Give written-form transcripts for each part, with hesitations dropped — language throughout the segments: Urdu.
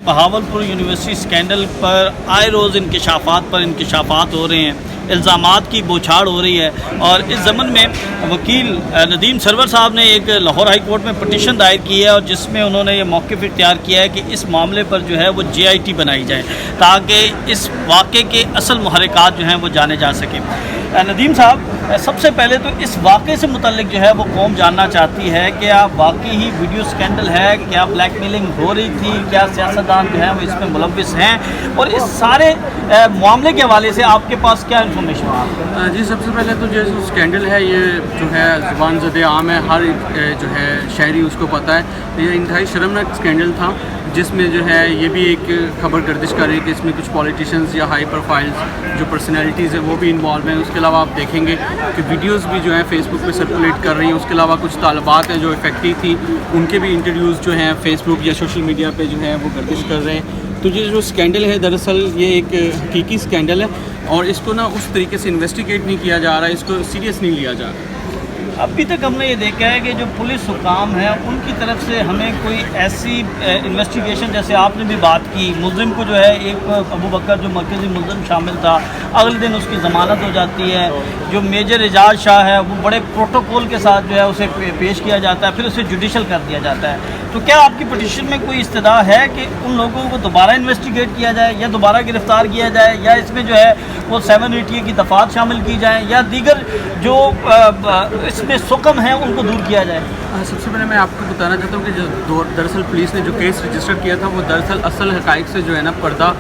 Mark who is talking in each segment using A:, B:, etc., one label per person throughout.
A: بہاولپور یونیورسٹی اسکینڈل پر آئے روز انکشافات ہو رہے ہیں، الزامات کی بوچھاڑ ہو رہی ہے، اور اس ضمن میں وکیل ندیم سرور صاحب نے ایک لاہور ہائی کورٹ میں پٹیشن دائر کی ہے، اور جس میں انہوں نے یہ موقف اختیار کیا ہے کہ اس معاملے پر جو ہے وہ JIT بنائی جائے تاکہ اس واقعے کے اصل محرکات جو ہیں وہ جانے جا سکیں۔ ندیم صاحب، سب سے پہلے تو اس واقعے سے متعلق جو ہے وہ قوم جاننا چاہتی ہے کہ آپ واقعی ہی ویڈیو اسکینڈل ہے، کیا بلیک میلنگ ہو رہی تھی، کیا سیاستدان جو ہیں وہ اس میں ملوث ہیں، اور اس سارے معاملے کے حوالے سے آپ کے پاس کیا انفارمیشن ہے؟
B: جی، سب سے پہلے تو جو اسکینڈل ہے یہ جو ہے زبان زد عام ہے، ہر جو ہے شہری اس کو پتہ ہے۔ یہ انتہائی شرمناک اسکینڈل تھا جس میں جو ہے یہ بھی ایک خبر گردش کر رہی ہے کہ اس میں کچھ پولیٹیشنز یا ہائی پروفائلز جو پرسنالٹیز ہیں وہ بھی انوالو ہیں۔ اس کے علاوہ آپ دیکھیں گے کہ ویڈیوز بھی جو ہیں فیس بک پہ سرکولیٹ کر رہی ہیں۔ اس کے علاوہ کچھ طالبات ہیں جو افیکٹو تھی، ان کے بھی انٹرویوز جو ہیں فیس بک یا سوشل میڈیا پہ جو ہے وہ گردش کر رہے ہیں۔ تو یہ جو اسکینڈل ہے دراصل یہ ایک حقیقی اسکینڈل ہے، اور اس کو اس طریقے سے انویسٹیگیٹ نہیں کیا جا رہا ہے، اس کو سیریس نہیں لیا جا رہا۔
A: ابھی تک ہم نے یہ دیکھا ہے کہ جو پولیس حکام ہیں ان کی طرف سے ہمیں کوئی ایسی انویسٹیگیشن، جیسے آپ نے بھی بات کی، ملزم کو جو ہے ایک ابو بکر جو مرکزی ملزم شامل تھا، اگلے دن اس کی ضمانت ہو جاتی ہے۔ جو میجر اعجاز شاہ ہے وہ بڑے پروٹوکول کے ساتھ جو ہے اسے پیش کیا جاتا ہے، پھر اسے جوڈیشل کر دیا جاتا ہے۔ تو کیا آپ کی پٹیشن میں کوئی استدعا ہے کہ ان لوگوں کو دوبارہ انویسٹیگیٹ کیا جائے یا دوبارہ گرفتار کیا جائے، یا اس میں جو ہے وہ 780 کی دفعات شامل کی جائیں، یا دیگر جو اس میں سکم ہیں ان کو دور کیا جائے؟
B: سب سے پہلے میں آپ کو بتانا چاہتا ہوں کہ جو دراصل پولیس نے جو کیس رجسٹر کیا تھا وہ دراصل اصل حقائق سے جو ہے پردہ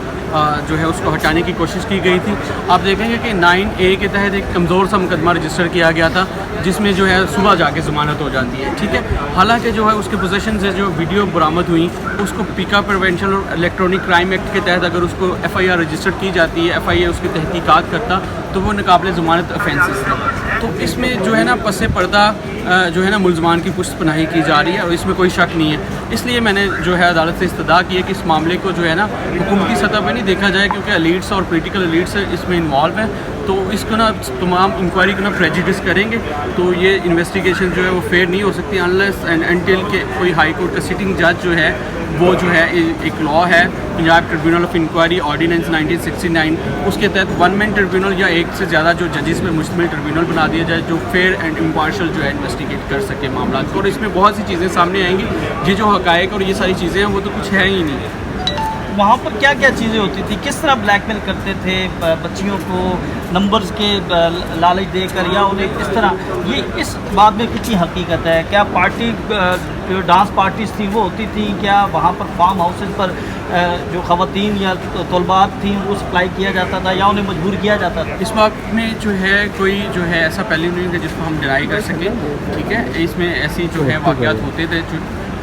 B: جو ہے اس کو ہٹانے کی کوشش کی گئی تھی۔ آپ دیکھیں گے کہ 9A کے تحت ایک کمزور سا مقدمہ رجسٹر کیا گیا تھا جس میں جو ہے صبح جا کے ضمانت ہو جاتی ہے، ٹھیک ہے۔ حالانکہ جو ہے اس کے پوزیشن سے جو ویڈیو برآمد ہوئی اس کو پیکا پریونشن اور الیکٹرانک کرائم ایکٹ کے تحت اگر اس کو FIR رجسٹر کی جاتی ہے، FIA اس کی تحقیقات کرتا تو وہ ناقابل ضمانت افینسز تھے۔ تو اس میں جو ہے پس پردہ جو ہے ملزمان کی پشت پناہی کی جا رہی ہے، اور اس میں کوئی شک نہیں ہے۔ اس لیے میں نے جو ہے عدالت سے استدعا کی ہے کہ اس معاملے کو جو ہے حکومتی سطح پہ نہیں دیکھا جائے، کیونکہ ایلیٹس اور پولیٹیکل ایلیٹس اس میں انوالو ہیں، تو اس کو تمام انکوائری کو پریجوڈس کریں گے تو یہ انویسٹیگیشن جو ہے وہ فیئر نہیں ہو سکتی انلیس اینڈ انٹل کہ کوئی ہائی کورٹ کا سٹنگ جج جو ہے وہ جو ہے ایک لا ہے Punjab tribunal of inquiry ordinance 1969، اس کے تحت 1 مین ٹریبیونل یا ایک سے زیادہ جو ججز پہ مشتمل ٹریبیونل بنا دیا جائے جو فیئر اینڈ امپارشل جو ہے انویسٹیگیٹ کر سکے معاملات کو، اور اس میں بہت سی چیزیں سامنے آئیں گی۔ یہ جو حقائق اور یہ ساری چیزیں ہیں وہ تو کچھ ہے ہی نہیں۔
A: وہاں پر کیا کیا چیزیں ہوتی تھی، کس طرح بلیک میل کرتے تھے بچیوں کو نمبرز کے لالچ دے کر، یا انہیں کس طرح، یہ اس بات میں کتنی حقیقت ہے؟ کیا پارٹی جو ڈانس پارٹیز تھیں وہ ہوتی تھیں؟ کیا وہاں پر فارم ہاؤسز پر جو خواتین یا طلبات تھیں ان کو سپلائی کیا جاتا تھا یا انہیں مجبور کیا جاتا تھا؟
B: اس وقت میں جو ہے کوئی جو ہے ایسا پہلے نہیں ہے جس کو ہم ڈینائی کر سکیں، ٹھیک ہے۔ اس میں ایسی جو ہے واقعات ہوتے تھے، جو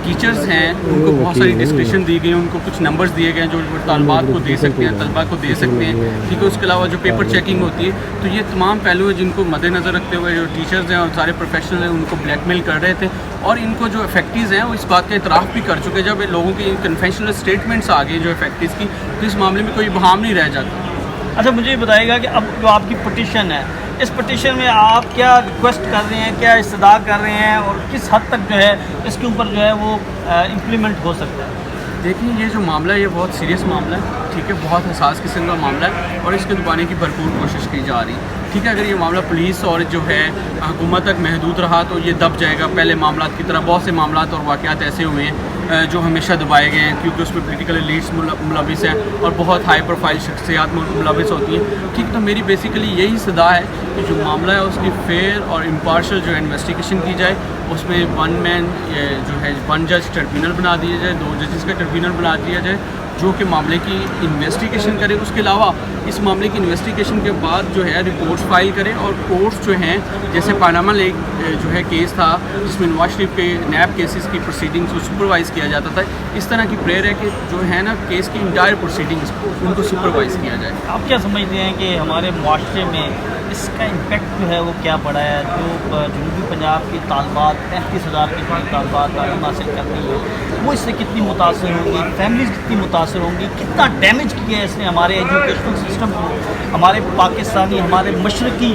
B: ٹیچرز ہیں ان کو بہت ساری ڈسکرپشن دی گئی، ان کو کچھ نمبرز دیے گئے جو طالبات کو دے سکتے ہیں، طلبا کو دے سکتے ہیں، ٹھیک ہے۔ اس کے علاوہ جو پیپر چیکنگ ہوتی ہے، تو یہ تمام پہلو ہیں جن کو مد نظر رکھتے ہوئے جو ٹیچرز ہیں اور سارے پروفیشنل ہیں ان کو بلیک میل کر رہے تھے، اور ان کو جو افیکٹیز ہیں وہ اس بات کا اعتراف بھی کر چکے۔ جب لوگوں کی کنفیشنل اسٹیٹمنٹس آ گئی جو افیکٹیز کی، تو اس معاملے میں کوئی بہام نہیں رہ جاتا۔
A: اچھا، مجھے یہ بتائیے گا کہ اب جو آپ کی پٹیشن ہے، اس پٹیشن میں آپ کیا ریکویسٹ کر رہے ہیں، کیا استدعا کر رہے ہیں، اور کس حد تک جو ہے اس کے اوپر جو ہے وہ امپلیمنٹ ہو سکتا ہے؟
B: دیکھیں، یہ جو معاملہ ہے یہ بہت سیریس معاملہ ہے، ٹھیک ہے، بہت حساس قسم کا معاملہ ہے، اور اس کے دبانے کی بھرپور کوشش کی جا رہی ہے، ٹھیک ہے۔ اگر یہ معاملہ پولیس اور جو ہے حکومت تک محدود رہا تو یہ دب جائے گا۔ پہلے معاملات کی طرح بہت سے معاملات اور واقعات ایسے ہوئے ہیں جو ہمیشہ دبائے گئے ہیں، کیونکہ اس میں پولیٹیکل ایلیٹس ملوث ہیں اور بہت ہائی پروفائل شخصیات ملوث ہوتی ہیں، ٹھیک۔ تو میری بیسیکلی یہی صدا ہے کہ جو معاملہ ہے اس کی فیئر اور امپارشل جو ہے انویسٹیگیشن کی جائے، اس میں 1 مین جو ہے 1 جج ٹریبیونل بنا دیا جائے، 2 ججز کا ٹریبیونل بنا دیا جائے جو کہ معاملے کی انویسٹیگیشن کرے۔ اس کے علاوہ اس معاملے کی انویسٹیگیشن کے بعد جو ہے رپورٹس فائل کرے، اور کورٹس جو ہیں جیسے پاناما لیک جو ہے کیس تھا جس میں نواز شریف کے نیب کیسز کی پروسیڈنگس کو سپروائز کیا جاتا تھا، اس طرح کی پریئر ہے کہ جو ہے کیس کی انٹائر پروسیڈنگس ان کو سپروائز کیا جائے۔
A: آپ کیا سمجھتے ہیں کہ ہمارے معاشرے میں اس کا امپیکٹ جو ہے وہ کیا پڑا ہے؟ جو جنوبی پنجاب کی طالبات 35,000 کی طالبات تعلیم حاصل کرتی ہیں وہ اس سے کتنی متاثر ہوں گی؟ فیملیز کتنی متاثر متاثر ہوں گی. کتنا ڈیمیج کیا ہے اس نے ہمارے ایجوکیشنل سسٹم کو, ہمارے پاکستانی, ہمارے مشرقی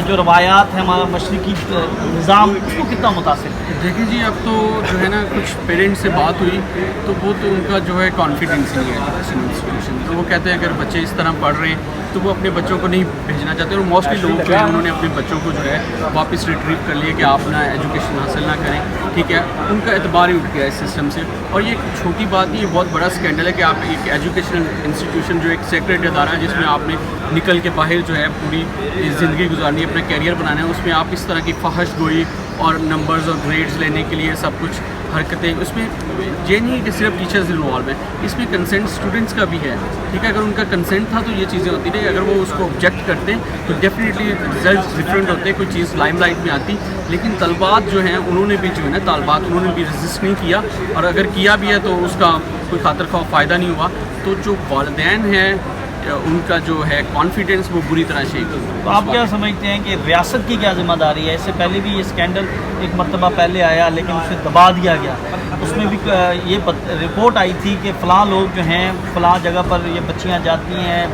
A: جو روایات ہیں, ہمارا مشرقی نظام, اس کو کتنا متاثر ہے.
B: دیکھیں جی, اب تو جو ہے نا کچھ پیرنٹس سے بات ہوئی تو وہ تو ان کا جو ہے کانفیڈینس نہیں ہے ایجوکیشن انسٹیٹیوشن, تو وہ کہتے ہیں اگر بچے اس طرح پڑھ رہے ہیں تو وہ اپنے بچوں کو نہیں بھیجنا چاہتے, اور موسٹلی لوگ جو ہیں انہوں نے اپنے بچوں کو جو ہے واپس ریٹریو کر لیا کہ آپ نہ ایجوکیشن حاصل نہ کریں. ٹھیک ہے, ان کا اعتبار ہی اٹھ گیا اس سسٹم سے. اور یہ چھوٹی بات نہیں, یہ بہت بڑا اسکینڈل ہے کہ آپ ایک ایجوکیشنل انسٹیٹیوشن جو ایک سیکریٹ ادارہ ہے جس میں آپ نے نکل کے باہر جو ہے پوری زندگی گزارنی ہے, اپنا کیریئر بنانا ہے, اس میں آپ اس طرح کی فحش گوئی اور نمبرز اور گریڈز لینے کے لیے سب کچھ حرکتیں, اس میں یہ نہیں کہ صرف ٹیچرز انوالو ہیں, اس میں کنسنٹ اسٹوڈنٹس کا بھی ہے. ٹھیک ہے, اگر ان کا کنسنٹ تھا تو یہ چیزیں ہوتی رہی, اگر وہ اس کو آبجیکٹ کرتے تو ڈیفینیٹلی رزلٹس ڈفرینٹ ہوتے, کوئی چیز لائم لائٹ میں آتی. لیکن طلبات جو ہیں انہوں نے بھی جو ہے نا طالبات انہوں نے بھی رزسٹ نہیں کیا, اور اگر کیا بھی ہے تو اس کا کوئی خاطر خواہ فائدہ نہیں ہوا. تو جو والدین ہیں ان کا جو ہے کانفیڈنس وہ بری طرح شیک ہوا.
A: تو آپ کیا سمجھتے ہیں کہ ریاست کی کیا ذمہ داری ہے؟ اس سے پہلے بھی یہ اسکینڈل ایک مرتبہ پہلے آیا لیکن اسے دبا دیا گیا, اس میں بھی یہ رپورٹ آئی تھی کہ فلاں لوگ جو ہیں فلاں جگہ پر یہ بچیاں جاتی ہیں,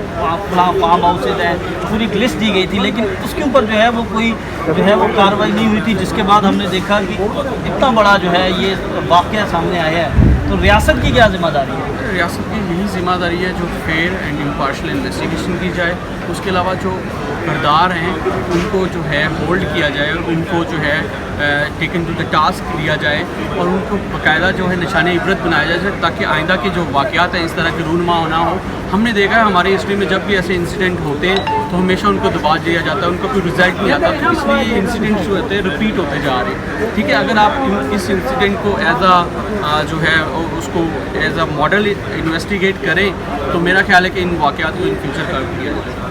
A: فلاں فارم ہاؤسز ہیں, پوری ایک لسٹ دی گئی تھی, لیکن اس کے اوپر جو ہے وہ کوئی جو ہے وہ کارروائی نہیں ہوئی تھی, جس کے بعد ہم نے دیکھا کہ اتنا بڑا جو ہے یہ واقعہ سامنے آیا ہے. تو ریاست کی کیا ذمہ داری ہے؟
B: ریاست کی یہی ذمہ داری ہے جو فیئر اینڈ امپارشل انویسٹیگیشن کی جائے, اس کے علاوہ جو کردار ہیں ان کو جو ہے ہولڈ کیا جائے, اور ان کو جو ہے ٹیکن ٹو دا ٹاسک لیا جائے, اور ان کو باقاعدہ جو ہے نشان عبرت بنایا جائے, تاکہ آئندہ کے جو واقعات ہیں اس طرح کے رونما نہ ہو. ہم نے دیکھا ہے ہماری ہسٹری میں جب بھی ایسے انسیڈنٹ ہوتے ہیں تو ہمیشہ ان کو دبا دیا جاتا ہے, ان کا کوئی رزلٹ نہیں آتا, تو اس لیے یہ انسیڈنٹ جو ہوتے ہیں ریپیٹ ہوتے جا رہے ہیں. ٹھیک ہے, اگر آپ اس انسیڈنٹ کو ایز جو ہے اس کو ایز اے ماڈل انویسٹیگیٹ کریں تو میرا خیال ہے کہ ان واقعات کو ان فیوچر کر دیا جائے.